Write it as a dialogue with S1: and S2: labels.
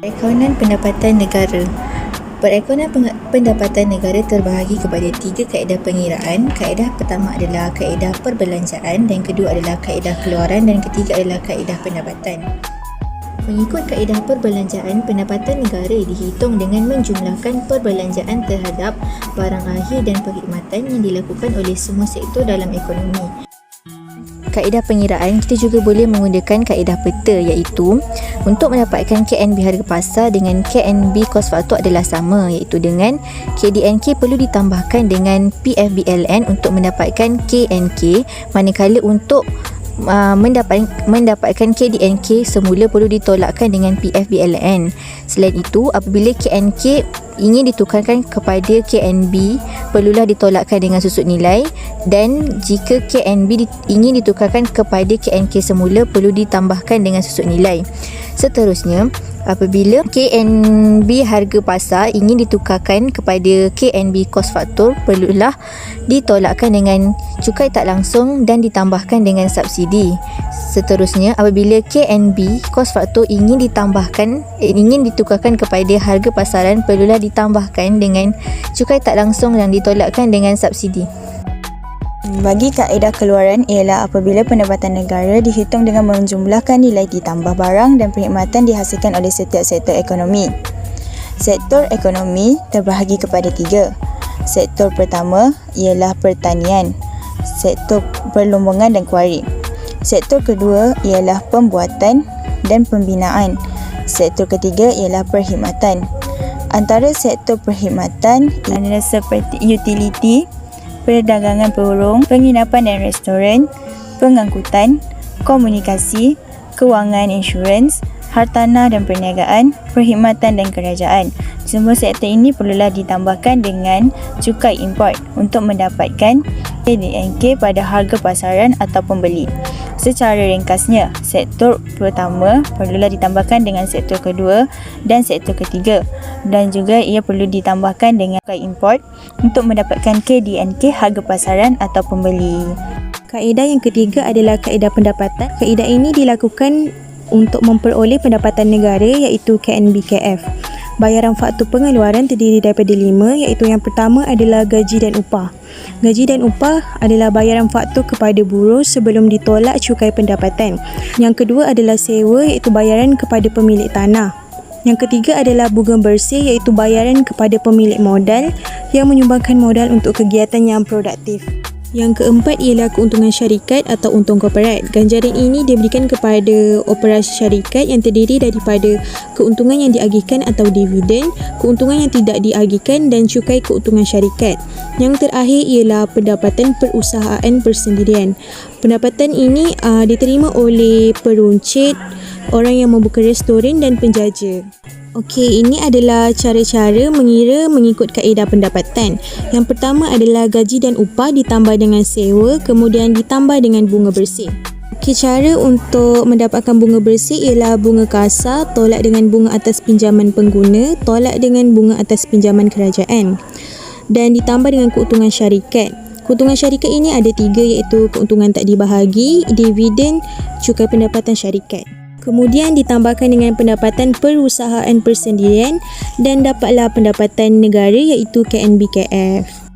S1: Perekonomian pendapatan negara. Perekonomian pendapatan negara terbahagi kepada 3 kaedah pengiraan. Kaedah pertama adalah kaedah perbelanjaan, dan kedua adalah kaedah keluaran, dan ketiga adalah kaedah pendapatan. Mengikut kaedah perbelanjaan, pendapatan negara dihitung dengan menjumlahkan perbelanjaan terhadap barang akhir dan perkhidmatan yang dilakukan oleh semua sektor dalam ekonomi. Kaedah pengiraan, kita juga boleh menggunakan kaedah peta, iaitu untuk mendapatkan KNB harga pasar dengan KNB kos faktor adalah sama, iaitu dengan KDNK perlu ditambahkan dengan PFBLN untuk mendapatkan KNK, manakala untuk mendapatkan KDNK semula perlu ditolakkan dengan PFBLN. Selain itu, apabila KNK ingin ditukarkan kepada KNB, perlulah ditolakkan dengan susut nilai, dan jika KNB ingin ditukarkan kepada KNK semula, perlu ditambahkan dengan susut nilai. Seterusnya, apabila KNB harga pasar ingin ditukarkan kepada KNB kos faktor, perlulah ditolakkan dengan cukai tak langsung dan ditambahkan dengan subsidi. Seterusnya, apabila KNB kos faktor ingin ditukarkan kepada harga pasaran, perlulah ditambahkan dengan cukai tak langsung dan ditolakkan dengan subsidi.
S2: Bagi kaedah keluaran ialah apabila pendapatan negara dihitung dengan menjumlahkan nilai ditambah barang dan perkhidmatan dihasilkan oleh setiap sektor ekonomi. Sektor ekonomi terbahagi kepada 3. Sektor pertama ialah pertanian, sektor perlumbungan dan kuari. Sektor kedua ialah pembuatan dan pembinaan. Sektor ketiga ialah perkhidmatan. Antara sektor perkhidmatan adalah seperti utiliti, perdagangan burung, penginapan dan restoran, pengangkutan, komunikasi, kewangan, insurans, hartanah dan perniagaan, perkhidmatan dan kerajaan. Semua sektor ini perlulah ditambahkan dengan cukai import untuk mendapatkan KDNK pada harga pasaran atau pembeli. Secara ringkasnya, sektor pertama perlulah ditambahkan dengan sektor kedua dan sektor ketiga, dan juga ia perlu ditambahkan dengan cukai import untuk mendapatkan KDNK harga pasaran atau pembeli.
S3: Kaedah yang ketiga adalah kaedah pendapatan. Kaedah ini dilakukan untuk memperoleh pendapatan negara, iaitu KNBKF. Bayaran faktur pengeluaran terdiri daripada 5, iaitu yang pertama adalah gaji dan upah. Gaji dan upah adalah bayaran faktur kepada buruh sebelum ditolak cukai pendapatan. Yang kedua adalah sewa, iaitu bayaran kepada pemilik tanah. Yang ketiga adalah bunga bersih, iaitu bayaran kepada pemilik modal yang menyumbangkan modal untuk kegiatan yang produktif. Yang keempat ialah keuntungan syarikat atau untung korporat. Ganjaran ini diberikan kepada operasi syarikat yang terdiri daripada keuntungan yang diagihkan atau dividen, keuntungan yang tidak diagihkan, dan cukai keuntungan syarikat. Yang terakhir ialah pendapatan perusahaan persendirian. Pendapatan ini diterima oleh peruncit, orang yang membuka restoran dan penjaja. Okey, ini adalah cara-cara mengira mengikut kaedah pendapatan. Yang pertama adalah gaji dan upah ditambah dengan sewa, kemudian ditambah dengan bunga bersih. Okey, cara untuk mendapatkan bunga bersih ialah bunga kasar tolak dengan bunga atas pinjaman pengguna tolak dengan bunga atas pinjaman kerajaan, dan ditambah dengan keuntungan syarikat. Keuntungan syarikat ini ada 3, iaitu keuntungan tak dibahagi, dividen, cukai pendapatan syarikat. Kemudian ditambahkan dengan pendapatan perusahaan persendirian dan dapatlah pendapatan negara, iaitu KNBKF.